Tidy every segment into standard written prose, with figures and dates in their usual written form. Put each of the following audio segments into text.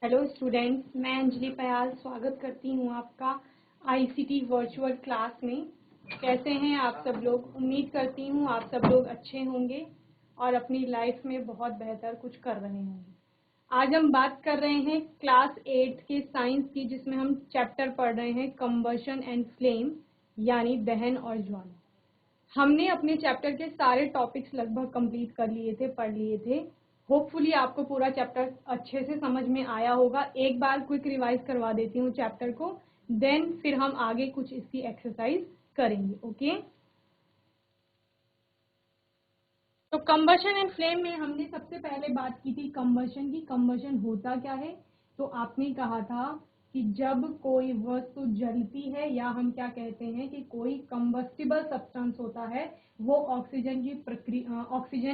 Hello students, मैं अंजलि पयाल स्वागत करती हूँ आपका आईसीटी वर्चुअल क्लास में। कैसे हैं आप सब लोग? उम्मीद करती हूँ आप सब लोग अच्छे होंगे और अपनी लाइफ में बहुत बेहतर कुछ कर रहे होंगे। आज हम बात कर रहे हैं क्लास 8 के साइंस की, जिसमें हम चैप्टर पढ़ रहे हैं कंबशन एंड फ्लेम, यानी दहन और ज्वाला। हमने अपने चैप्टर के सारे टॉपिक्स लगभग कंप्लीट कर लिए थे, पढ़ लिए थे। होपफुली आपको पूरा चैप्टर अच्छे से समझ में आया होगा। एक बार क्विक रिवाइज करवा देती हूँ चैप्टर को, देन फिर हम आगे कुछ इसकी एक्सरसाइज करेंगे। ओके, तो कंबशन एंड फ्लेम में हमने सबसे पहले बात की थी कंबशन की। कंबशन होता क्या है? तो आपने कहा था कि जब कोई वस्तु जलती है, या हम क्या कहते हैं कि कोई कंबस्टिबल सब्सटेंस होता है, वो ऑक्सीजन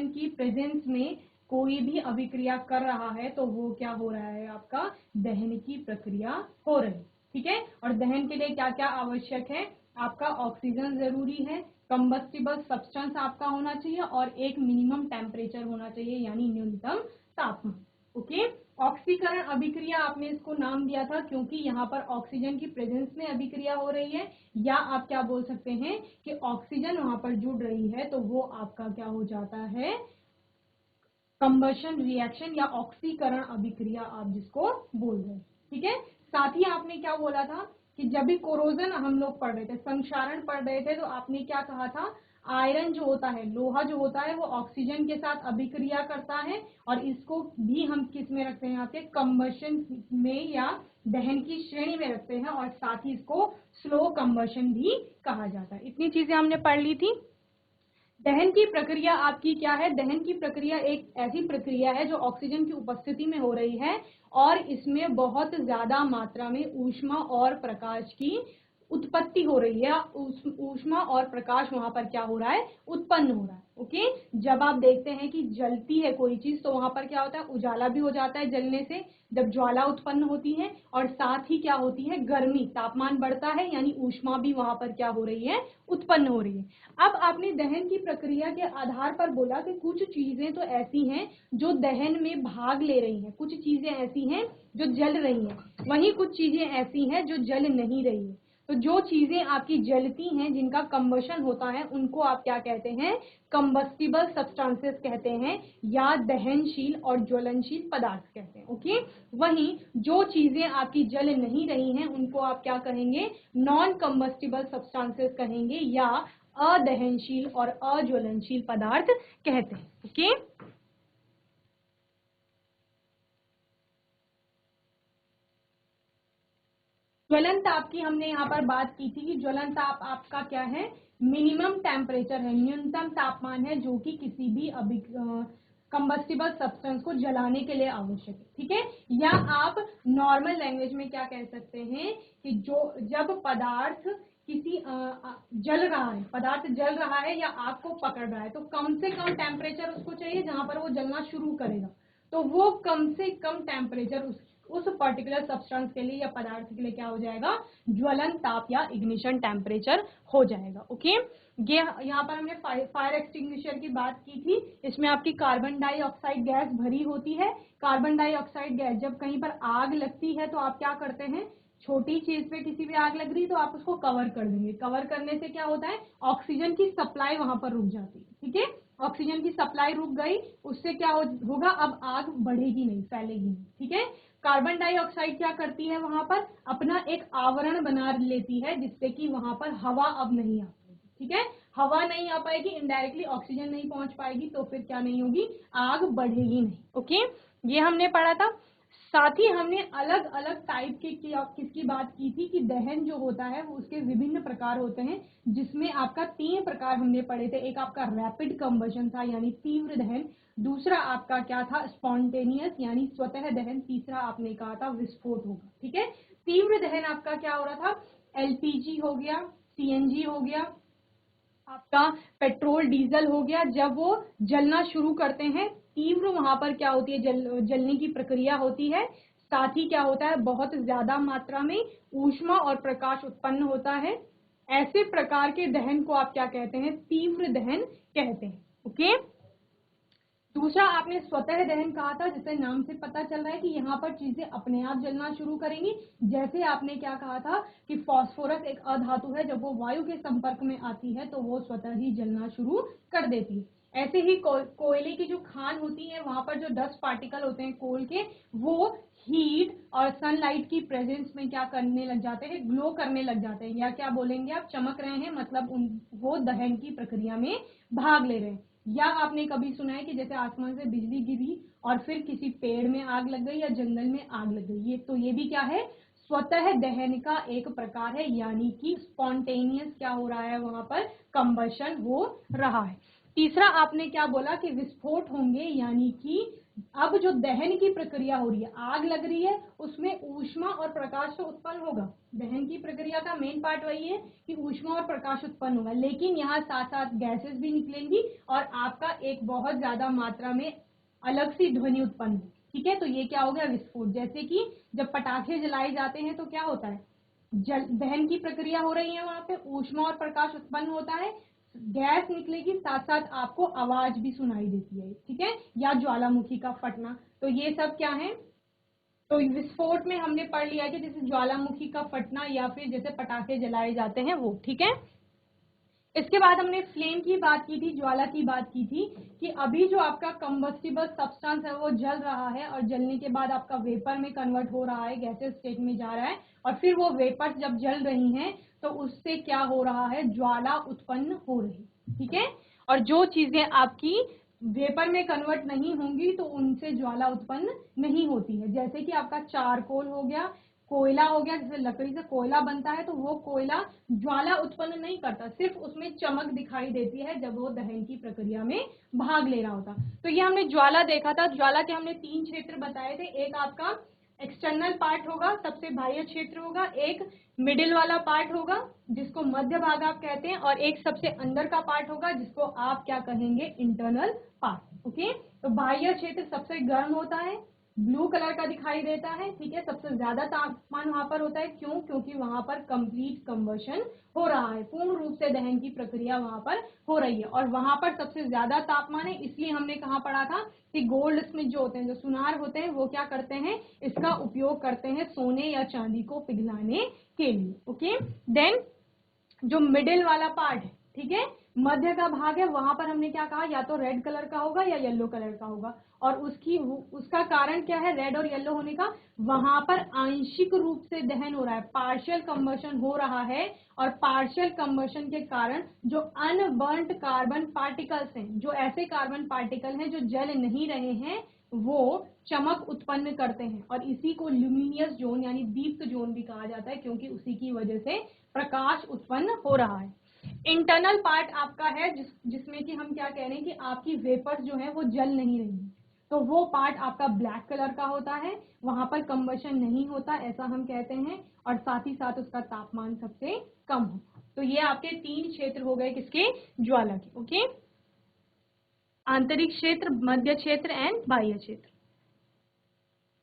की प्रेजेंस में कोई भी अभिक्रिया कर रहा है, तो वो क्या हो रहा है? आपका दहन की प्रक्रिया हो रही है। ठीक है, और दहन के लिए क्या क्या आवश्यक है? आपका ऑक्सीजन जरूरी है, कंबस्टिबल सब्सटेंस आपका होना चाहिए, और एक मिनिमम टेम्परेचर होना चाहिए, यानी न्यूनतम तापमान। ओके, ऑक्सीकरण अभिक्रिया आपने इसको नाम दिया था क्योंकि यहाँ पर ऑक्सीजन की प्रेजेंस में अभिक्रिया हो रही है, या आप क्या बोल सकते हैं कि ऑक्सीजन वहां पर जुड़ रही है, तो वो आपका क्या हो जाता है? कंबशन रिएक्शन या ऑक्सीकरण अभिक्रिया आप जिसको बोल रहे हैं। ठीक है, साथ ही आपने क्या बोला था कि जब भी कोरोजन हम लोग पढ़ रहे थे, संक्षारण पढ़ रहे थे, तो आपने क्या कहा था? आयरन जो होता है, लोहा जो होता है, वो ऑक्सीजन के साथ अभिक्रिया करता है, और इसको भी हम किस में रखते हैं? यहाँ पे कंबशन में या दहन की श्रेणी में रखते हैं, और साथ ही इसको स्लो कंबशन भी कहा जाता है। इतनी चीजें हमने पढ़ ली थी। दहन की प्रक्रिया आपकी क्या है? दहन की प्रक्रिया एक ऐसी प्रक्रिया है जो ऑक्सीजन की उपस्थिति में हो रही है, और इसमें बहुत ज्यादा मात्रा में ऊष्मा और प्रकाश की उत्पत्ति हो रही है। ऊष्मा और प्रकाश वहां पर क्या हो रहा है? उत्पन्न हो रहा है। ओके, जब आप देखते हैं कि जलती है कोई चीज, तो वहां पर क्या होता है? उजाला भी हो जाता है जलने से, जब ज्वाला उत्पन्न होती है, और साथ ही क्या होती है? गर्मी, तापमान बढ़ता है, यानी ऊष्मा भी वहां पर क्या हो रही है? उत्पन्न हो रही है। अब आपने दहन की प्रक्रिया के आधार पर बोला कि कुछ चीजें तो ऐसी हैं जो दहन में भाग ले रही हैं, कुछ चीजें ऐसी हैं जो जल रही हैं, वहीं कुछ चीजें ऐसी हैं जो जल नहीं रही है। तो जो चीजें आपकी जलती हैं, जिनका कंबशन होता है, उनको आप क्या कहते हैं? कंबस्टिबल सब्सटेंसेस कहते हैं, या दहनशील और ज्वलनशील पदार्थ कहते हैं। ओके, वहीं जो चीजें आपकी जल नहीं रही हैं, उनको आप क्या कहेंगे? नॉन कंबस्टिबल सब्सटेंसेस कहेंगे, या अदहनशील और अज्वलनशील पदार्थ कहते हैं। ओके, ज्वलन ताप की हमने यहाँ पर बात की थी कि ज्वलन ताप आपका क्या है? मिनिमम टेम्परेचर है, न्यूनतम तापमान है, जो कि किसी भी कंबस्टिबल सब्सटेंस को जलाने के लिए आवश्यक है। ठीक है, या आप नॉर्मल लैंग्वेज में क्या कह सकते हैं कि जब पदार्थ जल रहा है, पदार्थ जल रहा है या आग को पकड़ रहा है, तो कम से कम टेम्परेचर उसको चाहिए जहां पर वो जलना शुरू करेगा, तो वो कम से कम टेम्परेचर उस पर्टिकुलर सब्सटेंस के लिए या पदार्थ के लिए क्या हो जाएगा? ज्वलन ताप या इग्निशन टेम्परेचर हो जाएगा। ओके, ये यहाँ पर हमने फायर एक्सटिंग्विशर की बात की थी। इसमें आपकी कार्बन डाइऑक्साइड गैस भरी होती है। कार्बन डाइऑक्साइड गैस, जब कहीं पर आग लगती है, तो आप क्या करते हैं? छोटी चीज पे किसी भी आग लग रही, तो आप उसको कवर कर देंगे। कवर करने से क्या होता है? ऑक्सीजन की सप्लाई वहां पर रुक जाती है। ठीक है, ऑक्सीजन की सप्लाई रुक गई, उससे क्या होगा? अब आग बढ़ेगी नहीं, फैलेगी नहीं। ठीक है, कार्बन डाइऑक्साइड क्या करती है? वहां पर अपना एक आवरण बना लेती है, जिससे कि वहां पर हवा अब नहीं आ पाएगी। ठीक है, हवा नहीं आ पाएगी, इनडायरेक्टली ऑक्सीजन नहीं पहुंच पाएगी, तो फिर क्या नहीं होगी? आग बढ़ेगी नहीं। ओके, ये हमने पढ़ा था। साथ ही हमने अलग अलग टाइप के किसकी बात की थी कि दहन जो होता है वो उसके विभिन्न प्रकार होते हैं, जिसमें आपका 3 प्रकार हमने पढ़े थे। एक आपका रैपिड कंबशन था, यानी तीव्र दहन। दूसरा आपका क्या था? स्पॉन्टेनियस, यानी स्वतः दहन। तीसरा आपने कहा था विस्फोट होगा। ठीक है, तीव्र दहन आपका क्या हो रहा था? एलपीजी हो गया, सीएनजी हो गया, आपका पेट्रोल डीजल हो गया। जब वो जलना शुरू करते हैं, तीव्र वहां पर क्या होती है? जलने की प्रक्रिया होती है। साथ ही क्या होता है? बहुत ज्यादा मात्रा में ऊष्मा और प्रकाश उत्पन्न होता है। ऐसे प्रकार के दहन को आप क्या कहते हैं? तीव्र दहन कहते हैं। ओके, दूसरा आपने स्वतः दहन कहा था, जिससे नाम से पता चल रहा है कि यहाँ पर चीजें अपने आप जलना शुरू करेंगी। जैसे आपने क्या कहा था कि फास्फोरस एक अधातु है, जब वो वायु के संपर्क में आती है तो वो स्वतः ही जलना शुरू कर देती है। ऐसे ही कोयले की जो खान होती है, वहां पर जो डस्ट पार्टिकल होते हैं कोल के, वो हीट और सनलाइट की प्रेजेंस में क्या करने लग जाते हैं, ग्लो करने लग जाते हैं, या क्या बोलेंगे आप, चमक रहे हैं, मतलब वो दहन की प्रक्रिया में भाग ले रहे हैं। या आपने कभी सुना है कि जैसे आसमान से बिजली गिरी और फिर किसी पेड़ में आग लग गई या जंगल में आग लग गई, ये भी क्या है, स्वतः दहन का एक प्रकार है, यानी कि स्पॉन्टेनियस क्या हो रहा है, वहां पर कंबशन हो रहा है। तीसरा आपने क्या बोला कि विस्फोट होंगे, यानी कि अब जो दहन की प्रक्रिया हो रही है, आग लग रही है, उसमें ऊष्मा और प्रकाश तो उत्पन्न होगा। दहन की प्रक्रिया का मेन पार्ट वही है कि ऊष्मा और प्रकाश उत्पन्न होगा, लेकिन यहाँ साथ साथ गैसेस भी निकलेंगी और आपका एक बहुत ज्यादा मात्रा में अलग सी ध्वनि उत्पन्न हो। ठीक है, तो ये क्या हो गया, विस्फोट। जैसे कि जब पटाखे जलाए जाते हैं तो क्या होता है, दहन की प्रक्रिया हो रही है, वहां पे ऊष्मा और प्रकाश उत्पन्न होता है, गैस निकलेगी, साथ साथ आपको आवाज भी सुनाई देती है। ठीक है, या ज्वालामुखी का फटना, तो ये सब क्या है, तो विस्फोट में हमने पढ़ लिया कि जैसे ज्वालामुखी का फटना या फिर जैसे पटाखे जलाए जाते हैं वो। ठीक है, इसके बाद हमने फ्लेम की बात की थी, ज्वाला की बात की थी कि अभी जो आपका कंबस्टिबल सब्सटेंस है वो जल रहा है और जलने के बाद आपका वेपर में कन्वर्ट हो रहा है, गैसेस स्टेट में जा रहा है, और फिर वो वेपर्स जब जल रही हैं तो उससे क्या हो रहा है, ज्वाला उत्पन्न हो रही है। ठीक है, और जो चीजें आपकी वेपर में कन्वर्ट नहीं होंगी तो उनसे ज्वाला उत्पन्न नहीं होती है। जैसे कि आपका चारकोल हो गया, कोयला हो गया, जैसे लकड़ी से कोयला बनता है तो वो कोयला ज्वाला उत्पन्न नहीं करता, सिर्फ उसमें चमक दिखाई देती है जब वो दहन की प्रक्रिया में भाग ले रहा होता। तो ये हमने ज्वाला देखा था। ज्वाला के हमने 3 क्षेत्र बताए थे, एक आपका एक्सटर्नल पार्ट होगा, सबसे बाह्य क्षेत्र होगा, एक मिडिल वाला पार्ट होगा जिसको मध्य भाग आप कहते हैं, और एक सबसे अंदर का पार्ट होगा जिसको आप क्या कहेंगे, इंटरनल पार्ट। ओके, तो बाह्य क्षेत्र सबसे गर्म होता है, ब्लू कलर का दिखाई देता है। ठीक है, सबसे ज्यादा तापमान वहां पर होता है, क्यों, क्योंकि वहां पर कंप्लीट कंबशन हो रहा है, पूर्ण रूप से दहन की प्रक्रिया वहां पर हो रही है, और वहां पर सबसे ज्यादा तापमान है। इसलिए हमने कहा पढ़ा था कि गोल्ड स्मिथ जो होते हैं, जो सुनार होते हैं, वो क्या करते हैं, इसका उपयोग करते हैं सोने या चांदी को पिघलाने के लिए। ओके, देन जो मिडिल वाला पार्ट है, ठीक है, मध्य का भाग है, वहां पर हमने क्या कहा, या तो रेड कलर का होगा या येलो कलर का होगा, और उसका कारण क्या है, रेड और येलो होने का, वहां पर आंशिक रूप से दहन हो रहा है, पार्शियल कंबशन हो रहा है, और पार्शियल कंबशन के कारण जो अनबर्न्ट कार्बन पार्टिकल्स हैं, जो ऐसे कार्बन पार्टिकल हैं जो जल नहीं रहे हैं, वो चमक उत्पन्न करते हैं, और इसी को ल्यूमिनियस जोन यानी दीप्त जोन भी कहा जाता है, क्योंकि उसी की वजह से प्रकाश उत्पन्न हो रहा है। इंटरनल पार्ट आपका है जिसमें कि हम क्या कह रहे हैं कि आपकी वेपर्स जो है वो जल नहीं रही, तो वो पार्ट आपका ब्लैक कलर का होता है, वहां पर कंबशन नहीं होता, ऐसा हम कहते हैं, और साथ ही साथ उसका तापमान सबसे कम होता। तो ये आपके 3 क्षेत्र हो गए किसके, ज्वाला के। ओके, आंतरिक क्षेत्र, मध्य क्षेत्र एंड बाह्य क्षेत्र।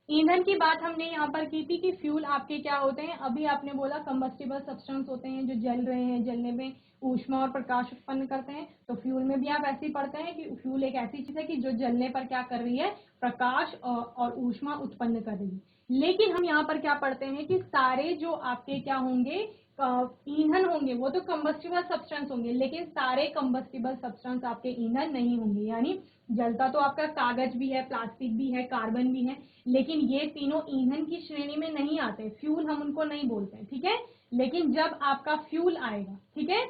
ईंधन की बात हमने यहाँ पर की थी कि फ्यूल आपके क्या होते हैं, अभी आपने बोला कंबस्टिबल सब्सटेंस होते हैं जो जल रहे हैं, जलने में ऊष्मा और प्रकाश उत्पन्न करते हैं, तो फ्यूल में भी आप ऐसे ही पढ़ते हैं कि फ्यूल एक ऐसी चीज है कि जो जलने पर क्या कर रही है, प्रकाश और ऊष्मा उत्पन्न कर रही है। लेकिन हम यहाँ पर क्या पढ़ते हैं कि सारे जो आपके क्या होंगे, ईंधन होंगे, वो तो कंबस्टिबल सब्सटेंस होंगे, लेकिन सारे कंबस्टिबल सब्सटेंस आपके ईंधन नहीं होंगे। यानी जलता तो आपका कागज भी है, प्लास्टिक भी है, कार्बन भी है, लेकिन ये तीनों ईंधन की श्रेणी में नहीं आते, फ्यूल हम उनको नहीं बोलते हैं। ठीक है, लेकिन जब आपका फ्यूल आएगा, ठीक है,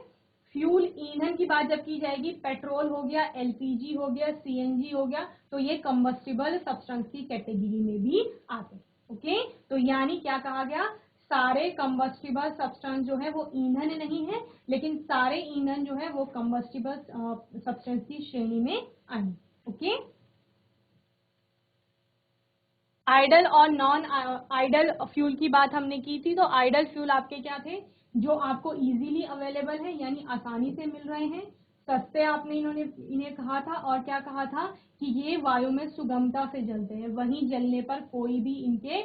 फ्यूल ईंधन की बात जब की जाएगी, पेट्रोल हो गया, एलपीजी हो गया, सीएनजी हो गया, तो ये कंबस्टिबल सब्सटेंस की कैटेगरी में भी आते हैं। ओके, तो यानी क्या कहा गया, सारे कंबस्टिबल सब्सटेंस जो है वो ईंधन नहीं है, लेकिन सारे ईंधन जो है वो कंबस्टिबल सब्सटेंस की श्रेणी में आए। ओके, आइडल और नॉन आइडल फ्यूल की बात हमने की थी। तो आइडल फ्यूल आपके क्या थे, जो आपको इजीली अवेलेबल है, यानी आसानी से मिल रहे हैं, सस्ते, आपने इन्हें कहा था, और क्या कहा था कि ये वायु में सुगमता से जलते हैं, वहीं जलने पर कोई भी इनके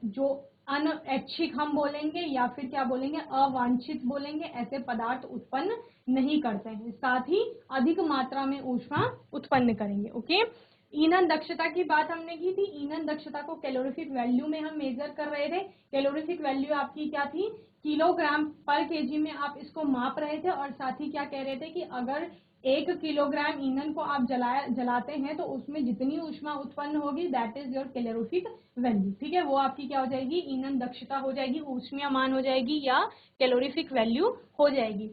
जो अनैच्छिक हम बोलेंगे या फिर क्या बोलेंगे, अवांछित बोलेंगे, ऐसे पदार्थ उत्पन्न नहीं करते हैं, साथ ही अधिक मात्रा में ऊष्मा उत्पन्न करेंगे। ओके, ईंधन दक्षता की बात हमने की थी। ईंधन दक्षता को कैलोरीफिक वैल्यू में हम मेजर कर रहे थे। कैलोरीफिक वैल्यू आपकी क्या थी, किलोग्राम पर केजी में आप इसको माप रहे थे, और साथ ही क्या कह रहे थे कि अगर 1 किलोग्राम ईंधन को आप जलाते हैं तो उसमें जितनी ऊष्मा उत्पन्न होगी that is your calorific value. ठीक है, वो आपकी क्या हो जाएगी, ईंधन दक्षता हो जाएगी, ऊष्मीयमान हो जाएगी या कैलोरीफिक वैल्यू हो जाएगी।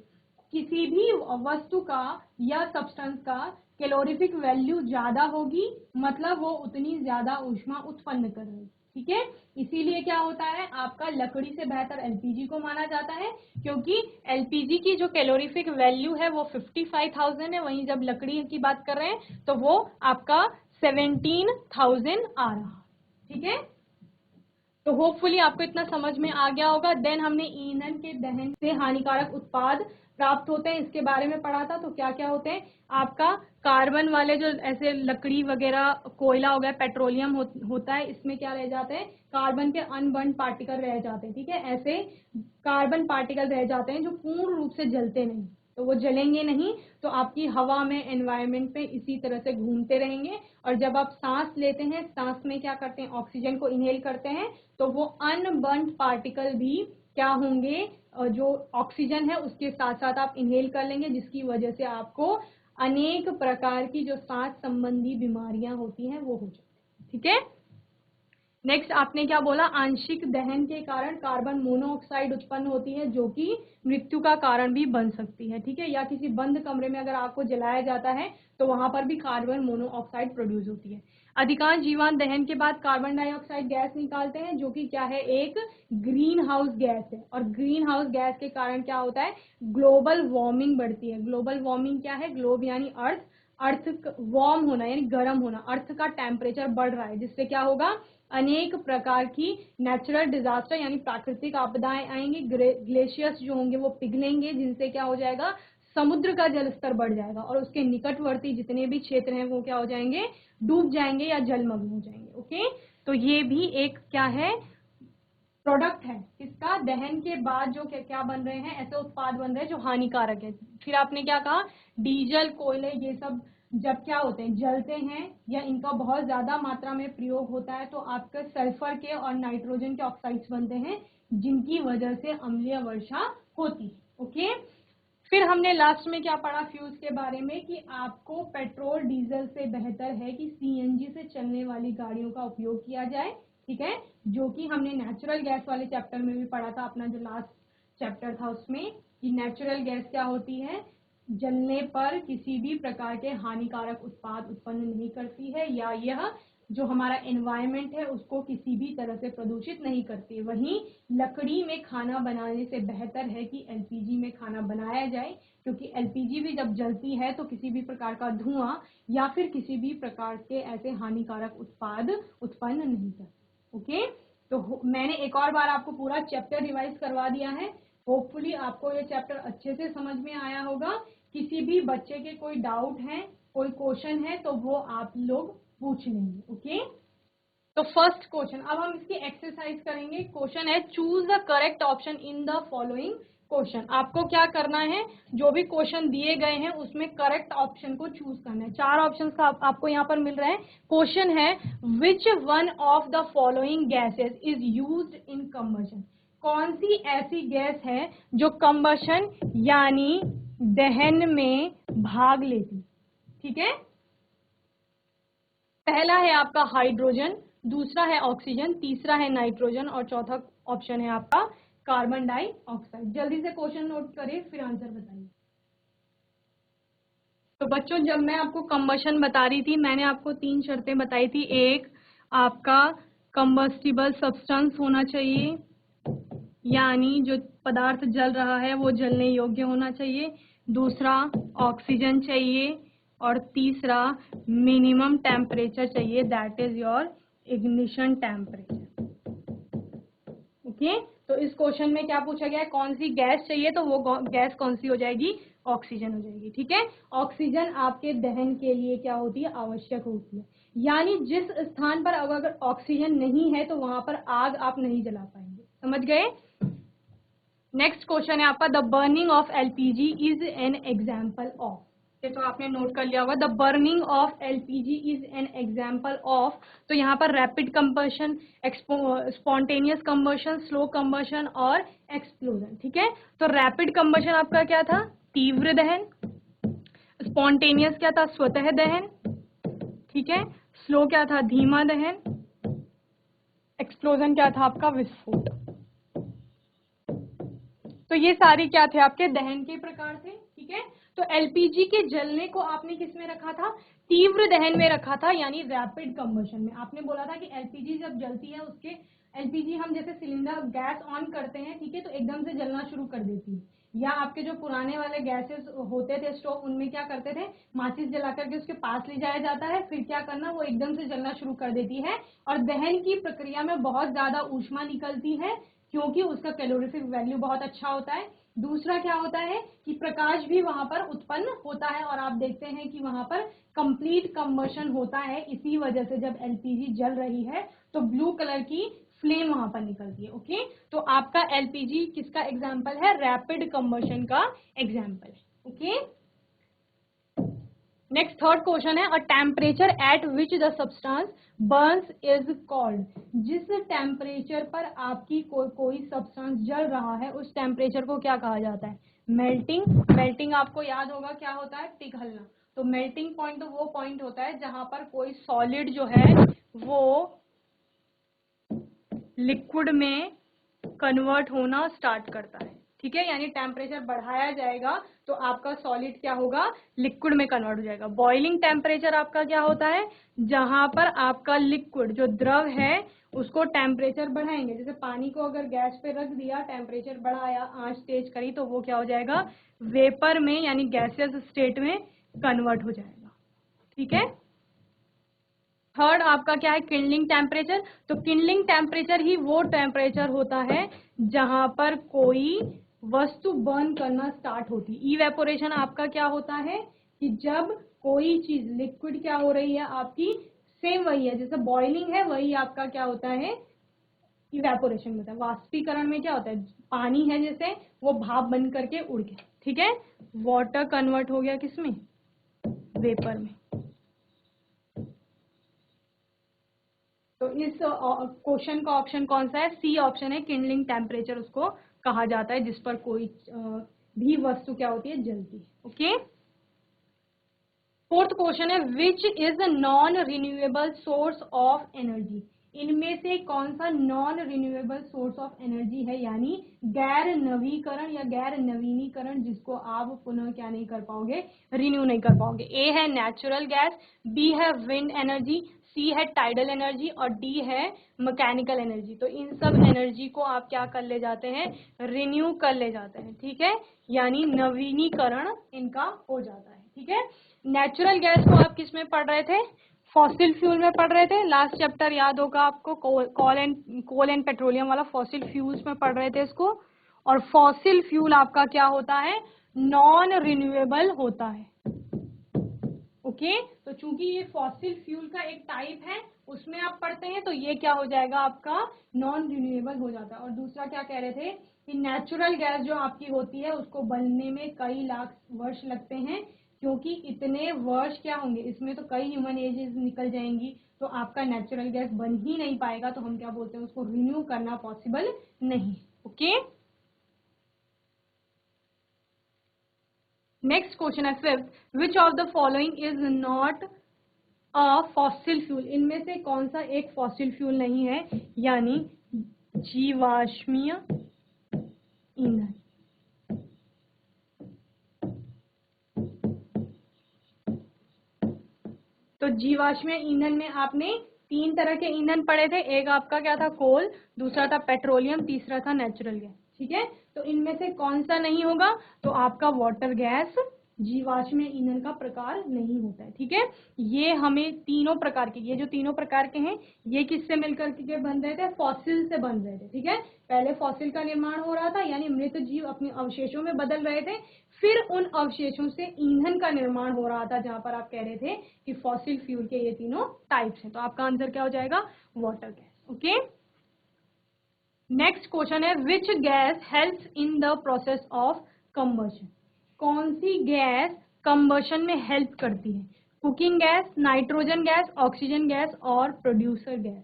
किसी भी वस्तु का या सब्सटेंस का कैलोरीफिक वैल्यू ज्यादा होगी मतलब वो उतनी ज्यादा ऊष्मा उत्पन्न कर रही है। ठीक है, इसीलिए क्या होता है, आपका लकड़ी से बेहतर एलपीजी को माना जाता है, क्योंकि एलपीजी की जो कैलोरीफिक वैल्यू है वो 55,000 है, वहीं जब लकड़ी की बात कर रहे हैं तो वो आपका 17,000 आ रहा। ठीक है, तो होपफुली आपको इतना समझ में आ गया होगा। देन हमने ईंधन के दहन से हानिकारक उत्पाद प्राप्त होते हैं, इसके बारे में पढ़ा था। तो क्या क्या होते हैं, आपका कार्बन वाले जो ऐसे लकड़ी वगैरह, कोयला हो गया, पेट्रोलियम होता है, इसमें क्या रह जाते हैं, कार्बन के अनबर्न्ड पार्टिकल रह जाते हैं। ठीक है, ऐसे कार्बन पार्टिकल रह जाते हैं जो पूर्ण रूप से जलते नहीं, तो वो जलेंगे नहीं, तो आपकी हवा में, एनवायरनमेंट में इसी तरह से घूमते रहेंगे। और जब आप सांस लेते हैं, सांस में क्या करते हैं, ऑक्सीजन को इनहेल करते हैं, तो वो अनबर्न्ड पार्टिकल भी क्या होंगे, जो ऑक्सीजन है उसके साथ साथ आप इनहेल कर लेंगे, जिसकी वजह से आपको अनेक प्रकार की जो सांस संबंधी बीमारियां होती हैं वो हो जाती है। ठीक है, नेक्स्ट आपने क्या बोला, आंशिक दहन के कारण कार्बन मोनोऑक्साइड उत्पन्न होती है जो कि मृत्यु का कारण भी बन सकती है। ठीक है, या किसी बंद कमरे में अगर आपको जलाया जाता है तो वहां पर भी कार्बन मोनोऑक्साइड प्रोड्यूस होती है। अधिकांश जीवाणु दहन के बाद कार्बन डाइऑक्साइड गैस निकालते हैं जो कि क्या है, एक ग्रीन हाउस गैस है। और ग्रीन हाउस गैस के कारण क्या होता है, ग्लोबल वार्मिंग बढ़ती है। ग्लोबल वार्मिंग क्या है, ग्लोब यानी अर्थ, अर्थ वार्म होना यानी गर्म होना, अर्थ का टेम्परेचर बढ़ रहा है, जिससे क्या होगा, अनेक प्रकार की नेचुरल डिजास्टर यानी प्राकृतिक आपदाएं आएंगी, ग्लेशियर्स जो होंगे वो पिघलेंगे, जिनसे क्या हो जाएगा, समुद्र का जल स्तर बढ़ जाएगा और उसके निकटवर्ती जितने भी क्षेत्र हैं वो क्या हो जाएंगे, डूब जाएंगे या जलमग्न हो जाएंगे। ओके, तो ये भी एक क्या है, प्रोडक्ट है इसका, दहन के बाद जो क्या क्या बन रहे हैं, ऐसे उत्पाद बन रहे हैं जो हानिकारक है। फिर आपने क्या कहा, डीजल, कोयले, ये सब जब क्या होते हैं, जलते हैं या इनका बहुत ज्यादा मात्रा में प्रयोग होता है तो आपके सल्फर के और नाइट्रोजन के ऑक्साइड्स बनते हैं, जिनकी वजह से अम्लीय वर्षा होती है। ओके, फिर हमने लास्ट में क्या पढ़ा फ्यूज के बारे में, कि आपको पेट्रोल डीजल से बेहतर है कि सीएनजी से चलने वाली गाड़ियों का उपयोग किया जाए। ठीक है, जो कि हमने नेचुरल गैस वाले चैप्टर में भी पढ़ा था, अपना जो लास्ट चैप्टर था उसमें, कि नेचुरल गैस क्या होती है, जलने पर किसी भी प्रकार के हानिकारक उत्पाद उत्पन्न नहीं करती है, या यह जो हमारा एनवायरनमेंट है उसको किसी भी तरह से प्रदूषित नहीं करती। वहीं लकड़ी में खाना बनाने से बेहतर है कि एलपीजी में खाना बनाया जाए, क्योंकि एलपीजी भी जब जलती है तो किसी भी प्रकार का धुआं या फिर किसी भी प्रकार के ऐसे हानिकारक उत्पाद उत्पन्न नहीं करती। ओके, तो मैंने एक और बार आपको पूरा चैप्टर रिवाइज करवा दिया है। होपफुली आपको ये चैप्टर अच्छे से समझ में आया होगा। किसी भी बच्चे के कोई डाउट है, कोई क्वेश्चन है तो वो आप लोग पूछ लेंगे। ओके, तो फर्स्ट क्वेश्चन, अब हम इसकी एक्सरसाइज करेंगे। क्वेश्चन है, choose the correct option in the following question. आपको क्या करना है, जो भी क्वेश्चन दिए गए हैं उसमें करेक्ट ऑप्शन को चूज करना है। 4 ऑप्शन का आपको यहाँ पर मिल रहा है। क्वेश्चन है, which one of the following gases is used in combustion. कौन सी ऐसी गैस है जो कंबशन यानी दहन में भाग लेती। ठीक है, पहला है आपका हाइड्रोजन, दूसरा है ऑक्सीजन, तीसरा है नाइट्रोजन और चौथा ऑप्शन है आपका कार्बन डाइऑक्साइड। जल्दी से क्वेश्चन नोट करें फिर आंसर बताइए। तो बच्चों, जब मैं आपको कंबशन बता रही थी, मैंने आपको 3 शर्तें बताई थी। एक, आपका कंबस्टिबल सब्सटेंस होना चाहिए, यानी जो पदार्थ जल रहा है वो जलने योग्य होना चाहिए। दूसरा, ऑक्सीजन चाहिए। और तीसरा, मिनिमम टेम्परेचर चाहिए, that is your ignition temperature. Okay, तो इस क्वेश्चन में क्या पूछा गया है, कौन सी गैस चाहिए, तो वो गैस कौन सी हो जाएगी, ऑक्सीजन हो जाएगी। ठीक है, ऑक्सीजन आपके दहन के लिए क्या होती है, आवश्यक होती है। यानी जिस स्थान पर अगर ऑक्सीजन नहीं है तो वहां पर आग आप नहीं जला पाएंगे। समझ गए। नेक्स्ट क्वेश्चन है आपका, the burning of LPG is an example of. ये तो आपने नोट कर लिया होगा, the burning of LPG is an example of. तो यहाँ पर rapid combustion, spontaneous combustion, slow combustion और एक्सप्लोजन। ठीक है, तो रैपिड कंबशन आपका क्या था, तीव्र दहन। स्पॉन्टेनियस क्या था, स्वतः दहन। ठीक है, स्लो क्या था, धीमा दहन। एक्सप्लोजन क्या था आपका, विस्फोट। तो ये सारी क्या थे, आपके दहन के प्रकार थे। ठीक है, तो एलपीजी के जलने को आपने किस में रखा था, तीव्र दहन में रखा था, यानी रैपिड कंबशन में। आपने बोला था कि एलपीजी जब जलती है, उसके एलपीजी हम जैसे सिलेंडर गैस ऑन करते हैं, ठीक है, तो एकदम से जलना शुरू कर देती है। या आपके जो पुराने वाले गैसेस होते थे स्टोव, उनमें क्या करते थे, माचिस जला करके उसके पास ले जाया जाता है, फिर क्या करना, वो एकदम से जलना शुरू कर देती है और दहन की प्रक्रिया में बहुत ज्यादा ऊष्मा निकलती है, क्योंकि उसका कैलोरीफिक वैल्यू बहुत अच्छा होता है। दूसरा क्या होता है कि प्रकाश भी वहां पर उत्पन्न होता है, और आप देखते हैं कि वहां पर कंप्लीट कंबशन होता है। इसी वजह से जब एलपीजी जल रही है तो ब्लू कलर की फ्लेम वहां पर निकलती है। ओके, तो आपका एलपीजी किसका एग्जाम्पल है, रैपिड कंबशन का एग्जाम्पल है। ओके, नेक्स्ट थर्ड क्वेश्चन है, अ temperature at which the substance Burns is called. जिस टेम्परेचर पर आपकी कोई सब्सटेंस जल रहा है, उस टेम्परेचर को क्या कहा जाता है, मेल्टिंग। मेल्टिंग आपको याद होगा क्या होता है, पिघलना। तो मेल्टिंग पॉइंट तो वो पॉइंट होता है जहां पर कोई सॉलिड जो है वो लिक्विड में कन्वर्ट होना स्टार्ट करता है। ठीक है, यानी टेम्परेचर बढ़ाया जाएगा तो आपका सॉलिड क्या होगा, लिक्विड में कन्वर्ट हो जाएगा। बॉइलिंग टेम्परेचर आपका क्या होता है, जहां पर आपका लिक्विड जो द्रव है उसको टेम्परेचर बढ़ाएंगे। जैसे पानी को अगर गैस पे रख दिया, टेम्परेचर बढ़ाया, आंच तेज करी, तो वो क्या हो जाएगा, वेपर में यानी गैसियस स्टेट में कन्वर्ट हो जाएगा। ठीक है, थर्ड आपका क्या है, किंडलिंग टेम्परेचर। तो किंडलिंग टेम्परेचर ही वो टेम्परेचर होता है जहां पर कोई वस्तु बर्न करना स्टार्ट होती। इवेपोरेशन आपका क्या होता है कि जब कोई चीज लिक्विड क्या हो रही है आपकी, सेम वही है, जैसे बॉइलिंग है वही आपका क्या होता है, इवेपोरेशन में होता है। वाष्पीकरण में क्या होता है, पानी है जैसे वो भाप बन करके उड़ गया। ठीक है, वाटर कन्वर्ट हो गया किसमें, वेपर में। तो इस क्वेश्चन का ऑप्शन कौन सा है, सी ऑप्शन है, किंडलिंग टेम्परेचर उसको कहा जाता है जिस पर कोई भी वस्तु क्या होती है, जलती है। ओके, फोर्थ क्वेश्चन है, which is non renewable source of energy. इनमें से कौन सा non renewable source of energy है, यानी गैर नवीकरण या गैर नवीनीकरण, जिसको आप पुनः क्या नहीं कर पाओगे, रिन्यू नहीं कर पाओगे। ए है नेचुरल गैस, बी है विंड एनर्जी, सी है टाइडल एनर्जी और डी है मैकेनिकल एनर्जी। तो इन सब एनर्जी को आप क्या कर ले जाते हैं, रिन्यू कर ले जाते हैं। ठीक है, यानी नवीनीकरण इनका हो जाता है। ठीक है, नेचुरल गैस को आप किस में पढ़ रहे थे, फॉसिल फ्यूल में पढ़ रहे थे। लास्ट चैप्टर याद होगा आपको, कोल एंड पेट्रोलियम वाला, फॉसिल फ्यूल्स में पढ़ रहे थे इसको। और फॉसिल फ्यूल आपका क्या होता है, नॉन रिन्यूएबल होता है। ओके, तो चूंकि ये फॉसिल फ्यूल का एक टाइप है, उसमें आप पढ़ते हैं, तो ये क्या हो जाएगा आपका, नॉन रिन्यूएबल हो जाता है। और दूसरा क्या कह रहे थे कि नेचुरल गैस जो आपकी होती है उसको बनने में कई लाख वर्ष लगते हैं, क्योंकि इतने वर्ष क्या होंगे, इसमें तो कई ह्यूमन एजेस निकल जाएंगी, तो आपका नेचुरल गैस बन ही नहीं पाएगा। तो हम क्या बोलते हैं, उसको रिन्यू करना पॉसिबल नहीं। ओके, नेक्स्ट क्वेश्चन है fifth, which of the following is not a fossil fuel. इनमें से कौन सा एक फॉसिल फ्यूल नहीं है, यानी जीवाश्मीय ईंधन। तो जीवाश्मीय ईंधन में आपने तीन तरह के ईंधन पढ़े थे, एक आपका क्या था, कोल, दूसरा था पेट्रोलियम, तीसरा था नेचुरल गैस। ठीक है, तो इनमें से कौन सा नहीं होगा, तो आपका वाटर गैस जीवाश्मीय ईंधन का प्रकार नहीं होता है। ठीक है, ये हमें तीनों प्रकार के, ये जो तीनों प्रकार के हैं ये किससे मिलकर के बन रहे थे, फॉसिल से बन रहे थे। ठीक है, पहले फॉसिल का निर्माण हो रहा था, यानी मृत जीव अपने अवशेषों में बदल रहे थे, फिर उन अवशेषों से ईंधन का निर्माण हो रहा था, जहां पर आप कह रहे थे कि फॉसिल फ्यूल के ये तीनों टाइप्स हैं। तो आपका आंसर क्या हो जाएगा, water gas. Okay, next question है which gas helps in the process of combustion. कौन सी गैस कंबशन में हेल्प करती है? Cooking gas, nitrogen gas, oxygen gas और प्रोड्यूसर गैस।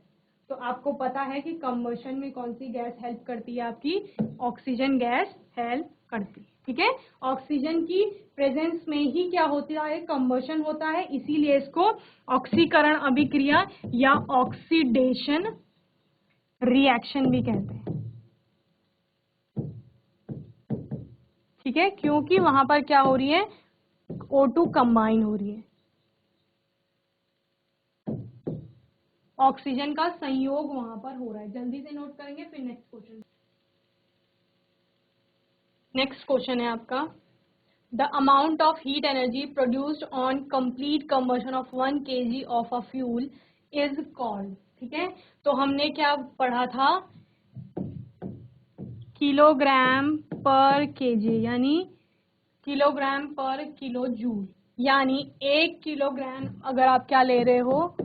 तो आपको पता है कि कंबशन में कौन सी गैस हेल्प करती है? आपकी ऑक्सीजन गैस हेल्प करती है। ठीक है, ऑक्सीजन की प्रेजेंस में ही क्या होता है? कंबशन होता है, इसीलिए इसको ऑक्सीकरण अभिक्रिया या ऑक्सीडेशन रिएक्शन भी कहते हैं। ठीक है, क्योंकि वहां पर क्या हो रही है? O2 कंबाइन हो रही है, ऑक्सीजन का संयोग वहां पर हो रहा है। जल्दी से नोट करेंगे, फिर नेक्स्ट क्वेश्चन। नेक्स्ट क्वेश्चन है आपका the amount of heat energy produced on complete combustion of 1 kg of a fuel is called. ठीक है, तो हमने क्या पढ़ा था? किलोग्राम पर केजी यानी किलोग्राम पर किलो जूल, यानी 1 किलोग्राम अगर आप क्या ले रहे हो?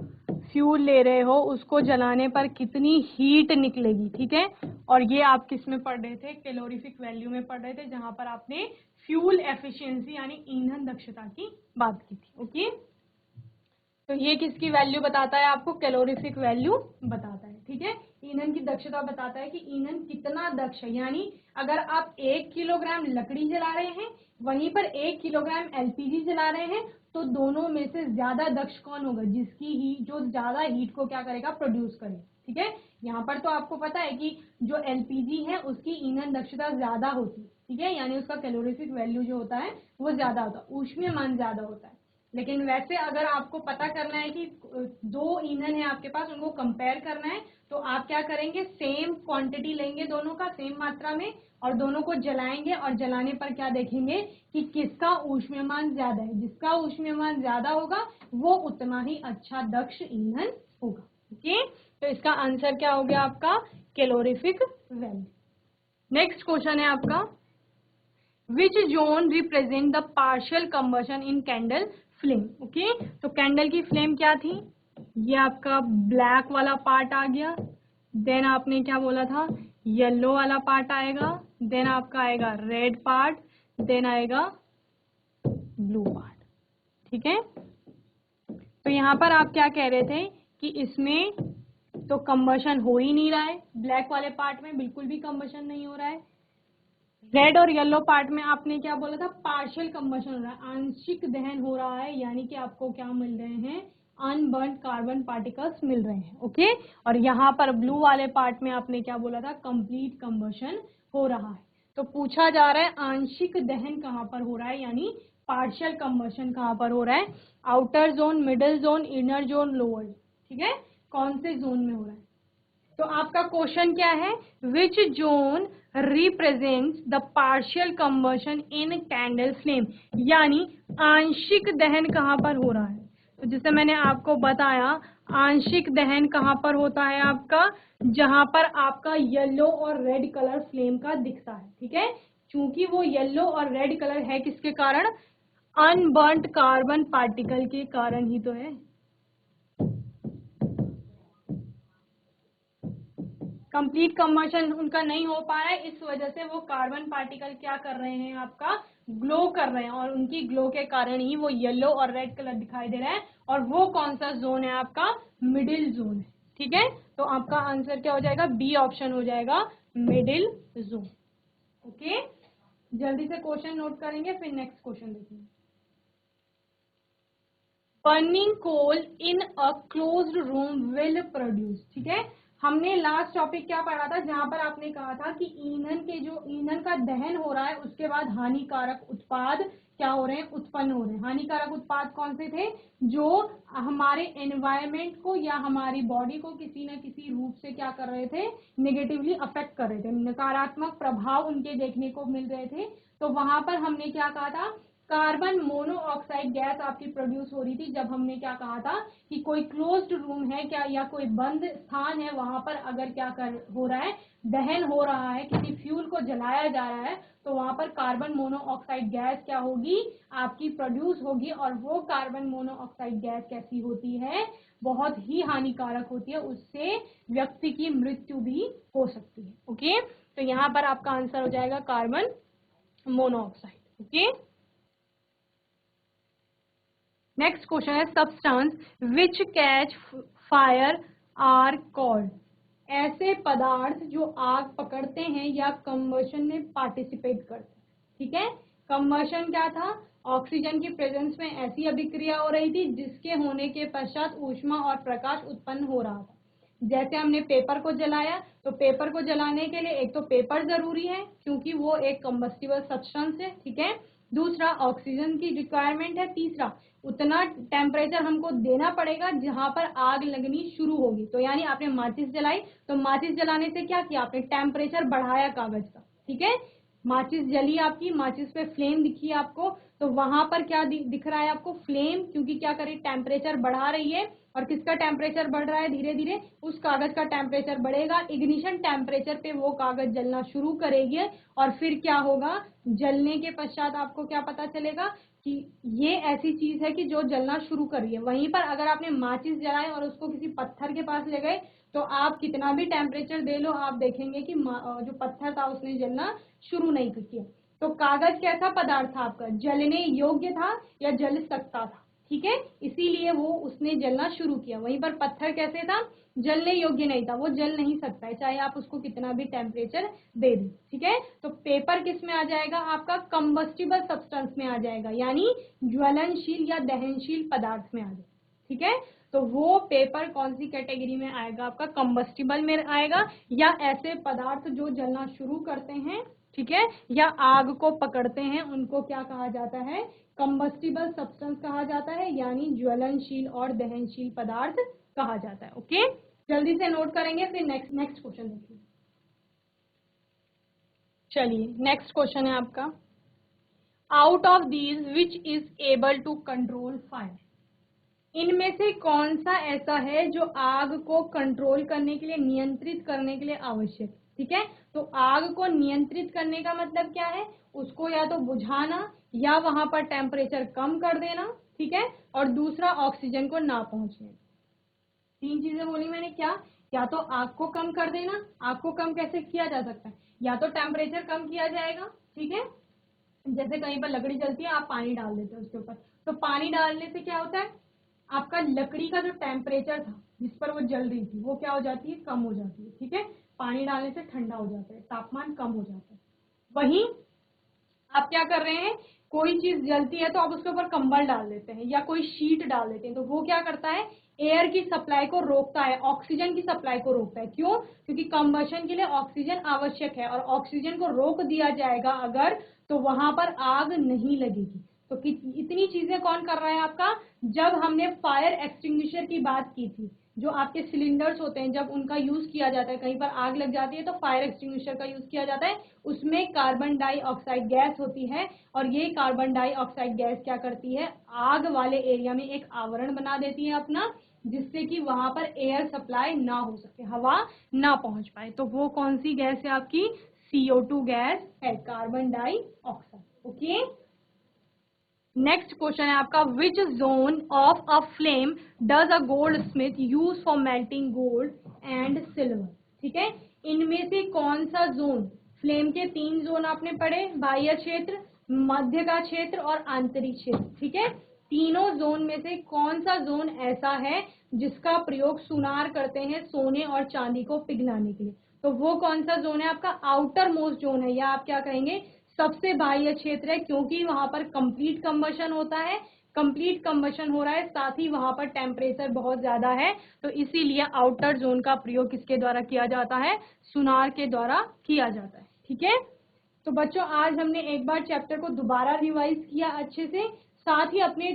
फ्यूल ले रहे हो, उसको जलाने पर कितनी हीट निकलेगी। ठीक है, और ये आप किस में पढ़ रहे थे? कैलोरीफिक वैल्यू में पढ़ रहे थे, जहां पर आपने फ्यूल एफिशिएंसी यानी ईंधन दक्षता की बात की थी। ओके, तो ये किसकी वैल्यू बताता है? आपको कैलोरीफिक वैल्यू बताता है। ठीक है, ईंधन की दक्षता बताता है कि ईंधन कितना दक्ष है। यानी अगर आप 1 किलोग्राम लकड़ी जला रहे हैं, वहीं पर 1 किलोग्राम एलपीजी जला रहे हैं, तो दोनों में से ज्यादा दक्ष कौन होगा? जिसकी हीट, जो ज्यादा हीट को क्या करेगा? प्रोड्यूस करेगा। ठीक है, यहाँ पर तो आपको पता है कि जो एलपीजी है उसकी ईंधन दक्षता ज्यादा होती है। ठीक है, यानी उसका कैलोरीफिक वैल्यू जो होता है वो ज्यादा होता है, ऊष्मीयमान ज्यादा होता है। लेकिन वैसे अगर आपको पता करना है कि दो ईंधन है आपके पास, उनको कंपेयर करना है, तो आप क्या करेंगे? सेम क्वांटिटी लेंगे दोनों का, सेम मात्रा में, और दोनों को जलाएंगे, और जलाने पर क्या देखेंगे कि किसका ऊष्मीयमान ज्यादा है। जिसका ऊष्मीयमान ज्यादा होगा वो उतना ही अच्छा दक्ष ईंधन होगा। ओके, तो इसका आंसर क्या हो गया आपका? Calorific value. नेक्स्ट क्वेश्चन है आपका which zone represent the partial combustion in candle flame. Okay, तो कैंडल की फ्लेम क्या थी? ये आपका ब्लैक वाला पार्ट आ गया, देन आपने क्या बोला था? येलो वाला पार्ट आएगा, देन आपका आएगा रेड पार्ट, देन आएगा ब्लू पार्ट। ठीक है, तो यहाँ पर आप क्या कह रहे थे कि इसमें तो कंबशन हो ही नहीं रहा है, ब्लैक वाले पार्ट में बिल्कुल भी कंबशन नहीं हो रहा है। रेड और येलो पार्ट में आपने क्या बोला था? पार्शियल कंबशन हो रहा है, आंशिक दहन हो रहा है, यानी कि आपको क्या मिल रहे हैं? अनबर्न्ड कार्बन पार्टिकल्स मिल रहे हैं। ओके, और यहाँ पर ब्लू वाले पार्ट में आपने क्या बोला था? कंप्लीट कंबशन हो रहा है। तो पूछा जा रहा है आंशिक दहन कहाँ पर हो रहा है, यानी पार्शियल कंबशन कहाँ पर हो रहा है? Outer zone, middle zone, inner zone, lower. ठीक है, कौन से जोन में हो रहा है? तो आपका क्वेश्चन क्या है? Which zone represents the partial combustion in candle flame, यानी आंशिक दहन कहां पर हो रहा है? तो जैसे मैंने आपको बताया, आंशिक दहन कहां पर होता है आपका? जहां पर आपका येलो और रेड कलर फ्लेम का दिखता है। ठीक है, क्योंकि वो येलो और रेड कलर है किसके कारण? अनबर्न्ट कार्बन पार्टिकल के कारण ही तो है। कंप्लीट कंबशन उनका नहीं हो पा रहा है, इस वजह से वो कार्बन पार्टिकल क्या कर रहे हैं? आपका ग्लो कर रहे हैं, और उनकी ग्लो के कारण ही वो येलो और रेड कलर दिखाई दे रहा है। और वो कौन सा जोन है आपका? मिडिल जोन है। ठीक है, तो आपका आंसर क्या हो जाएगा? बी ऑप्शन हो जाएगा, मिडिल जोन। ओके, जल्दी से क्वेश्चन नोट करेंगे, फिर नेक्स्ट क्वेश्चन देखेंगे। Burning coal in a closed room will produce. ठीक है, हमने लास्ट टॉपिक क्या पढ़ा था? जहां पर आपने कहा था कि ईंधन के जो ईंधन का दहन हो रहा है उसके बाद हानिकारक उत्पाद क्या हो रहे हैं? उत्पन्न हो रहे हैं। हानिकारक उत्पाद कौन से थे? जो हमारे एनवायरमेंट को या हमारी बॉडी को किसी न किसी रूप से क्या कर रहे थे? नेगेटिवली अफेक्ट कर रहे थे, नकारात्मक प्रभाव उनके देखने को मिल रहे थे। तो वहां पर हमने क्या कहा था? कार्बन मोनोऑक्साइड गैस आपकी प्रोड्यूस हो रही थी, जब हमने क्या कहा था कि कोई क्लोज्ड रूम है क्या, या कोई बंद स्थान है, वहां पर अगर क्या कर हो रहा है? दहन हो रहा है, किसी फ्यूल को जलाया जा रहा है, तो वहां पर कार्बन मोनोऑक्साइड गैस क्या होगी? आपकी प्रोड्यूस होगी। और वो कार्बन मोनोऑक्साइड गैस कैसी होती है? बहुत ही हानिकारक होती है, उससे व्यक्ति की मृत्यु भी हो सकती है। ओके, तो यहाँ पर आपका आंसर हो जाएगा carbon monoxide. Okay, next question है substance which catch fire are called. ऐसे पदार्थ जो आग पकड़ते हैं या कंबशन में पार्टिसिपेट करते हैं। ठीक है, कंबशन क्या था, ऑक्सीजन की प्रेजेंस में ऐसी अभिक्रिया हो रही थी जिसके होने के पश्चात ऊष्मा और प्रकाश उत्पन्न हो रहा था। जैसे हमने पेपर को जलाया, तो पेपर को जलाने के लिए एक तो पेपर जरूरी है क्योंकि वो एक कंबस्टिबल सब्सटेंस है। ठीक है, दूसरा ऑक्सीजन की रिक्वायरमेंट है, तीसरा उतना टेम्परेचर हमको देना पड़ेगा जहां पर आग लगनी शुरू होगी। तो यानी आपने माचिस जलाई, तो माचिस जलाने से क्या किया, आपने टेम्परेचर बढ़ाया कागज का। ठीक है, माचिस जली आपकी, माचिस पे फ्लेम दिखी आपको, तो वहां पर क्या दिख रहा है आपको, फ्लेम, क्योंकि क्या करें, टेम्परेचर बढ़ा रही है। और किसका टेम्परेचर बढ़ रहा है, धीरे धीरे उस कागज का टेम्परेचर बढ़ेगा, इग्निशन टेम्परेचर पे वो कागज जलना शुरू करेगी। और फिर क्या होगा, जलने के पश्चात आपको क्या पता चलेगा कि ये ऐसी चीज है कि जो जलना शुरू कर रही है। वहीं पर अगर आपने माचिस जलाई और उसको किसी पत्थर के पास ले गए, तो आप कितना भी टेम्परेचर दे लो, आप देखेंगे कि जो पत्थर था उसने जलना शुरू नहीं किया। तो कागज कैसा पदार्थ था आपका, जलने योग्य था या जल सकता था। ठीक है, इसीलिए वो उसने जलना शुरू किया। वहीं पर पत्थर कैसे था, जलने योग्य नहीं था, वो जल नहीं सकता है चाहे आप उसको कितना भी टेम्परेचर दे दें। ठीक है, तो पेपर किस में आ जाएगा, आपका कंबस्टिबल सब्सटेंस में आ जाएगा, यानी ज्वलनशील या दहनशील पदार्थ में आ जाएगा। ठीक है, तो वो पेपर कौन सी कैटेगरी में आएगा, आपका कंबस्टिबल में आएगा, या ऐसे पदार्थ जो जलना शुरू करते हैं, ठीक है, या आग को पकड़ते हैं, उनको क्या कहा जाता है, कंबस्टिबल सब्सटेंस कहा जाता है, यानी ज्वलनशील और दहनशील पदार्थ कहा जाता है। ओके, जल्दी से नोट करेंगे, फिर नेक्स्ट क्वेश्चन देखिए। चलिए, नेक्स्ट क्वेश्चन है आपका, out of these which is able to control fire. इनमें से कौन सा ऐसा है जो आग को कंट्रोल करने के लिए, नियंत्रित करने के लिए आवश्यक। ठीक है, तो आग को नियंत्रित करने का मतलब क्या है, उसको या तो बुझाना या वहां पर टेम्परेचर कम कर देना। ठीक है, और दूसरा ऑक्सीजन को ना पहुंचने। तीन चीजें बोली मैंने, क्या, या तो आग को कम कर देना, आग को कम कैसे किया जा सकता है, या तो टेम्परेचर कम किया जाएगा। ठीक है, जैसे कहीं पर लकड़ी जलती है, आप पानी डाल देते हो उसके ऊपर, तो पानी डालने से क्या होता है, आपका लकड़ी का जो टेम्परेचर था जिस पर वो जल रही थी, वो क्या हो जाती है, कम हो जाती है। ठीक है, पानी डालने से ठंडा हो जाता है, तापमान कम हो जाता है। वहीं आप क्या कर रहे हैं, कोई चीज जलती है तो आप उसके ऊपर कंबल डाल देते हैं या कोई शीट डाल देते हैं, तो वो क्या करता है, एयर की सप्लाई को रोकता है, ऑक्सीजन की सप्लाई को रोकता है। क्यों, क्योंकि कंबशन के लिए ऑक्सीजन आवश्यक है, और ऑक्सीजन को रोक दिया जाएगा अगर, तो वहां पर आग नहीं लगेगी। तो इतनी चीजें कौन कर रहा है आपका, जब हमने फायर एक्सटिंग्विशर की बात की थी, जो आपके सिलेंडर्स होते हैं, जब उनका यूज किया जाता है, कहीं पर आग लग जाती है तो फायर एक्सटिंग्विशर का यूज किया जाता है, उसमें कार्बन डाइऑक्साइड गैस होती है, और ये कार्बन डाइऑक्साइड गैस क्या करती है, आग वाले एरिया में एक आवरण बना देती है अपना, जिससे कि वहां पर एयर सप्लाई ना हो सके, हवा ना पहुंच पाए। तो वो कौन सी गैस है आपकी, CO2 गैस है, carbon dioxide. Okay, next question है आपका, which zone of a flame does a goldsmith use for melting gold and silver. ठीक है, इनमें से कौन सा जोन, फ्लेम के तीन जोन आपने पढ़े, बाह्य क्षेत्र, मध्य का क्षेत्र और आंतरिक क्षेत्र। ठीक है, तीनों जोन में से कौन सा जोन ऐसा है जिसका प्रयोग सुनार करते हैं सोने और चांदी को पिघलाने के लिए, तो वो कौन सा जोन है आपका, आउटर मोस्ट जोन है, या आप क्या कहेंगे, सबसे बाह्य क्षेत्र है, क्योंकि वहां पर कंप्लीट कंबशन होता है, कंप्लीट कंबशन हो रहा है, साथ ही वहां पर टेम्परेचर बहुत ज्यादा है, तो इसीलिए आउटर जोन का प्रयोग किसके द्वारा किया जाता है, सुनार के द्वारा किया जाता है। ठीक है, तो बच्चों आज हमने एक बार चैप्टर को दोबारा रिवाइज किया अच्छे से, साथ ही अपने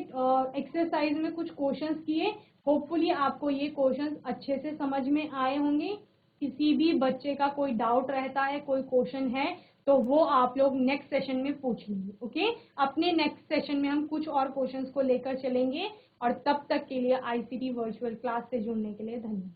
एक्सरसाइज में कुछ क्वेश्चंस किए। होपफुली आपको ये क्वेश्चंस अच्छे से समझ में आए होंगे। किसी भी बच्चे का कोई डाउट रहता है, कोई क्वेश्चन है, तो वो आप लोग नेक्स्ट सेशन में पूछ लीजिए। ओके, अपने नेक्स्ट सेशन में हम कुछ और क्वेश्चंस को लेकर चलेंगे, और तब तक के लिए ICT वर्चुअल क्लास से जुड़ने के लिए धन्यवाद।